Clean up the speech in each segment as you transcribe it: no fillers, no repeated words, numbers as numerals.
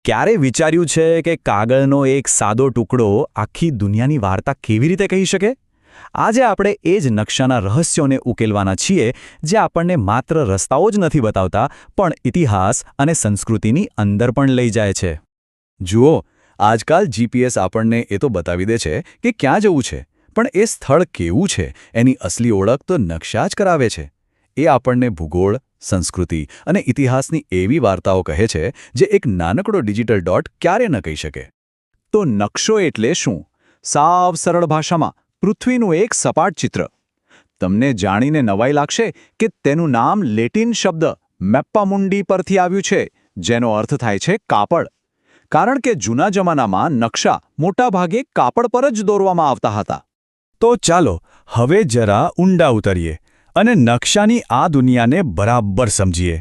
ક્યારે વિચાર્યું છે કે કાગળનો એક સાદો ટુકડો આખી દુનિયાની વાર્તા કેવી રીતે કહી શકે? આજે આપણે એ જ નકશાના રહસ્યોને ઉકેલવાના છીએ, જે આપણને માત્ર રસ્તાઓ જ નથી બતાવતા, પણ ઇતિહાસ અને સંસ્કૃતિની અંદર પણ લઈ જાય છે. જુઓ, આજકાલ જીપીએસ આપણને એ તો બતાવી દે છે કે ક્યાં જવું છે, પણ એ સ્થળ કેવું છે એની અસલી ઓળખ તો નકશા જ કરાવે છે. એ આપણને ભૂગોળ, સંસ્કૃતિ અને ઇતિહાસની એવી વાર્તાઓ કહે છે જે એક નાનકડો ડિજિટલ ડોટ ક્યારે ન કહી શકે. તો નકશો એટલે શું? સાવ સરળ ભાષામાં પૃથ્વીનું એક સપાટ ચિત્ર. તમને જાણીને નવાઈ લાગશે કે તેનું નામ લેટિન શબ્દ મેપ્પામુન્ડી પરથી આવ્યું છે, જેનો અર્થ થાય છે કાપડ. કારણ કે જૂના જમાનામાં નકશા મોટાભાગે કાપડ પર જ દોરવામાં આવતા હતા. તો ચાલો હવે જરા ઊંડા ઉતરીએ અને નકશાની આ દુનિયાને બરાબર સમજીએ.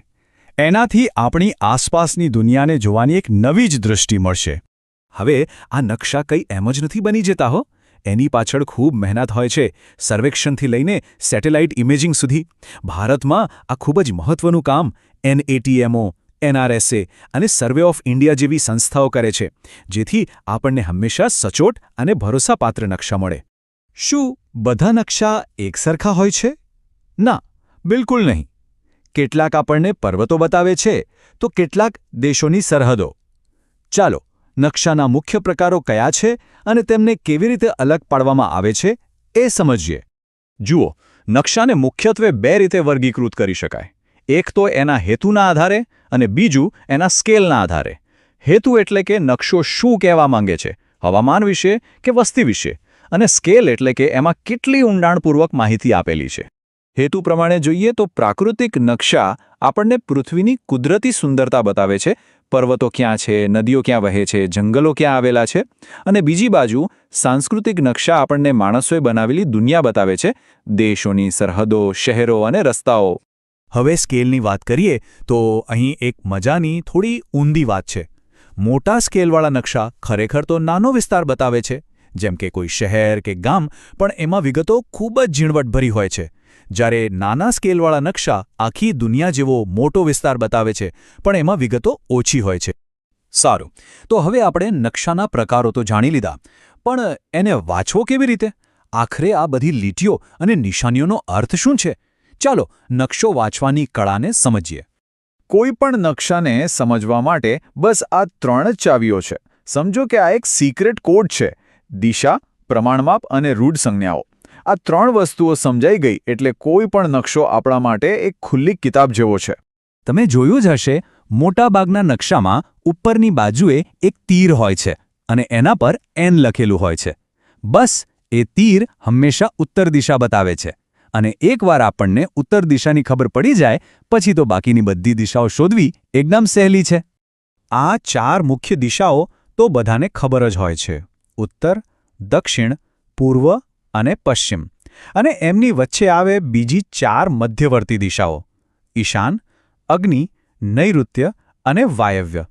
એનાથી આપણી આસપાસની દુનિયાને જોવાની એક નવી જ દૃષ્ટિ મળશે. હવે આ નકશા કંઈ એમ જ નથી બની જતા હો. એની પાછળ ખૂબ મહેનત હોય છે, સર્વેક્ષણથી લઈને સેટેલાઇટ ઇમેજિંગ સુધી. ભારતમાં આ ખૂબ જ મહત્વનું કામ NATMO, NRSA અને સર્વે ઓફ ઇન્ડિયા જેવી સંસ્થાઓ કરે છે, જેથી આપણને હંમેશા સચોટ અને ભરોસાપાત્ર નકશા મળે. શું બધા નકશા એક સરખા હોય છે? ના, બિલકુલ નહીં. કેટલાક આપણને પર્વતો બતાવે છે, તો કેટલાક દેશોની સરહદો. ચાલો નકશાના મુખ્ય પ્રકારો કયા છે અને તેમને કેવી રીતે અલગ પાડવામાં આવે છે એ સમજીએ. જુઓ, નકશાને મુખ્યત્વે બે રીતે વર્ગીકૃત કરી શકાય. એક તો એના હેતુના આધારે અને બીજું એના સ્કેલના આધારે. હેતુ એટલે કે નકશો શું કહેવા માંગે છે, હવામાન વિશે કે વસ્તી વિશે, અને સ્કેલ એટલે કે એમાં કેટલી ઊંડાણપૂર્વક માહિતી આપેલી છે. હેતુ પ્રમાણે જોઈએ તો પ્રાકૃતિક નકશા આપણને પૃથ્વીની કુદરતી સુંદરતા બતાવે છે. પર્વતો ક્યાં છે, નદીઓ ક્યાં વહે છે, જંગલો ક્યાં આવેલા છે. અને બીજી બાજુ સાંસ્કૃતિક નકશા આપણને માણસોએ બનાવેલી દુનિયા બતાવે છે, દેશોની સરહદો, શહેરો અને રસ્તાઓ. હવે સ્કેલની વાત કરીએ તો અહીં એક મજાની થોડી ઊંધી વાત છે. મોટા સ્કેલવાળા નકશા ખરેખર તો નાનો વિસ્તાર બતાવે છે, જેમ કે કોઈ શહેર કે ગામ, પણ એમાં વિગતો ખૂબ જ ઝીણવટભરી હોય છે. જ્યારે નાના સ્કેલવાળા નકશા આખી દુનિયા જેવો મોટો વિસ્તાર બતાવે છે, પણ એમાં વિગતો ઓછી હોય છે. સારું, તો હવે આપણે નકશાના પ્રકારો તો જાણી લીધા, પણ એને વાંચવો કેવી રીતે? આખરે આ બધી લીટીઓ અને નિશાનીઓનો અર્થ શું છે? ચાલો નકશો વાંચવાની કળાને સમજીએ. કોઈ પણ નકશાને સમજવા માટે બસ આ 3 જ ચાવીઓ છે. સમજો કે આ એક સિક્રેટ કોડ છે. દિશા, પ્રમાણમાપ અને રૂઢ સંજ્ઞાઓ. આ 3 વસ્તુઓ સમજાઈ ગઈ એટલે કોઈ પણ નકશો આપણા માટે એક ખુલ્લી કિતાબ જેવો છે. તમે જોયું જ હશે, મોટાભાગના નકશામાં ઉપરની બાજુએ એક તીર હોય છે અને એના પર N લખેલું હોય છે. બસ એ તીર હંમેશા ઉત્તર દિશા બતાવે છે, અને એકવાર આપણને ઉત્તર દિશાની ખબર પડી જાય પછી તો બાકીની બધી દિશાઓ શોધવી એકદમ સહેલી છે. આ 4 મુખ્ય દિશાઓ તો બધાને ખબર જ હોય છે: ઉત્તર, દક્ષિણ, પૂર્વ અને પશ્ચિમ. અને એમની વચ્ચે આવે બીજી 4 મધ્યવર્તી દિશાઓ: ઈશાન, અગ્નિ, નૈઋત્ય અને વાયવ્ય.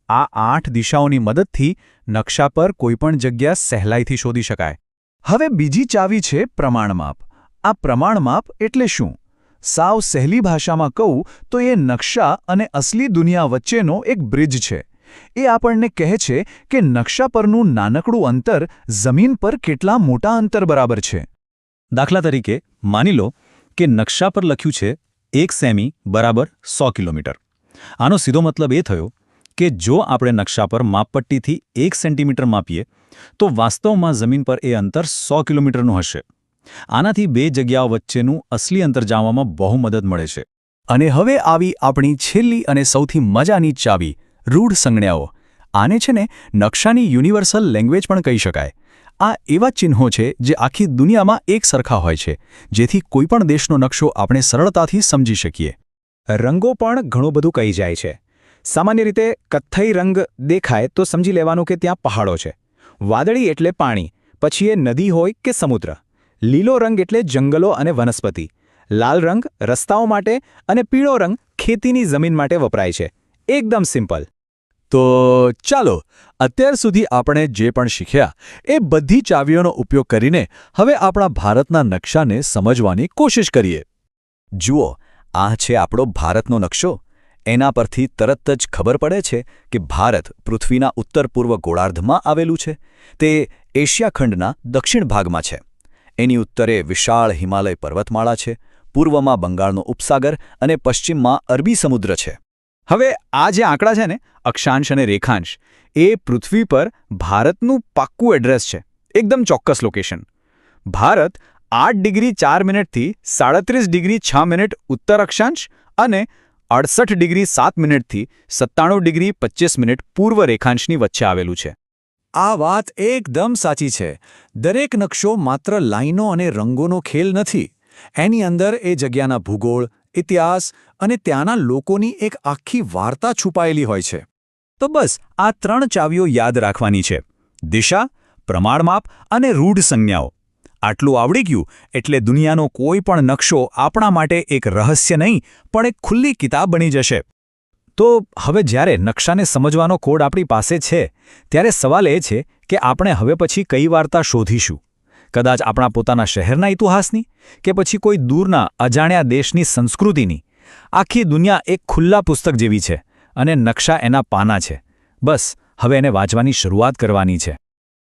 આ 8 દિશાઓની મદદથી નકશા પર કોઈપણ જગ્યા સહેલાઈથી શોધી શકાય. હવે બીજી ચાવી છે પ્રમાણમાપ. આ પ્રમાણમાપ એટલે શું? સાવ સહેલી ભાષામાં કહું તો એ નકશા અને અસલી દુનિયા વચ્ચેનો એક બ્રિજ છે. એ આપણને કહે છે કે નકશા પરનું નાનકડું અંતર જમીન પર કેટલા મોટા અંતર બરાબર છે. દાખલા તરીકે માની લો કે નકશા પર લખ્યું છે 1 સેમી બરાબર 100 કિલોમીટર. આનો સીધો મતલબ એ થયો કે જો આપણે નકશા પર માપપટ્ટીથી 1 સેન્ટીમીટર માપીએ તો વાસ્તવમાં જમીન પર એ અંતર 100 કિલોમીટરનું હશે. આનાથી 2 જગ્યાઓ વચ્ચેનું અસલી અંતર જાણવામાં બહુ મદદ મળે છે. અને હવે આવી આપણી છેલ્લી અને સૌથી મજાની ચાવી, રૂઢ સંજ્ઞાઓ. આને છે ને નકશાની યુનિવર્સલ લેંગ્વેજ પણ કહી શકાય. આ એવા ચિહ્નો છે જે આખી દુનિયામાં એક સરખા હોય છે, જેથી કોઈપણ દેશનો નકશો આપણે સરળતાથી સમજી શકીએ. રંગો પણ ઘણું બધું કહી જાય છે. સામાન્ય રીતે કથ્થઈ રંગ દેખાય તો સમજી લેવાનું કે ત્યાં પહાડો છે. વાદળી એટલે પાણી, પછી એ નદી હોય કે સમુદ્ર. લીલો રંગ એટલે જંગલો અને વનસ્પતિ. લાલ રંગ રસ્તાઓ માટે અને પીળો રંગ ખેતીની જમીન માટે વપરાય છે. એકદમ સિમ્પલ. તો ચાલો અત્યાર સુધી આપણે જે પણ શીખ્યા એ બધી ચાવીઓનો ઉપયોગ કરીને હવે આપણા ભારતના નકશાને સમજવાની કોશિશ કરીએ. જુઓ, આ છે આપણો ભારતનો નકશો. એના પરથી તરત જ ખબર પડે છે કે ભારત પૃથ્વીના ઉત્તર-પૂર્વ ગોળાર્ધમાં આવેલું છે. તે એશિયા ખંડના દક્ષિણ ભાગમાં છે. એની ઉત્તરે વિશાળ હિમાલય પર્વતમાળા છે, પૂર્વમાં બંગાળનો ઉપસાગર અને પશ્ચિમમાં અરબી સમુદ્ર છે. હવે આ જે આંકડા છે ને, અક્ષાંશ અને રેખાંશ, એ પૃથ્વી પર ભારતનું પાક્કું એડ્રેસ છે, એકદમ ચોક્કસ લોકેશન. ભારત 8 ડિગ્રી 4 મિનિટથી 37 ડિગ્રી 6 મિનિટ ઉત્તર અક્ષાંશ અને 68 ડિગ્રી 7 મિનિટથી 97 ડિગ્રી 25 મિનિટ પૂર્વ રેખાંશની વચ્ચે આવેલું છે. આ વાત એકદમ સાચી છે. દરેક નકશો માત્ર લાઈનો અને રંગોનો ખેલ નથી. એની અંદર એ જગ્યાના ભૂગોળ, ઇતિહાસ અને ત્યાંના લોકોની એક આખી વાર્તા છુપાયેલી હોય છે. તો બસ આ 3 ચાવીઓ યાદ રાખવાની છે: દિશા, પ્રમાણમાપ અને રૂઢ સંજ્ઞાઓ. આટલું આવડી ગયું એટલે દુનિયાનો કોઈ પણ નકશો આપણા માટે એક રહસ્ય નહીં પણ એક ખુલ્લી કિતાબ બની જશે. તો હવે જ્યારે નકશાને સમજવાનો કોડ આપણી પાસે છે, ત્યારે સવાલ એ છે કે આપણે હવે પછી કઈ વાર્તા શોધીશું? કદાચ આપણા પોતાના શહેરના ઇતિહાસની, કે પછી કોઈ દૂરના અજાણ્યા દેશની સંસ્કૃતિની? આખી દુનિયા એક ખુલ્લા પુસ્તક જેવી છે અને નકશા એના પાના છે. બસ હવે એને વાંચવાની શરૂઆત કરવાની છે.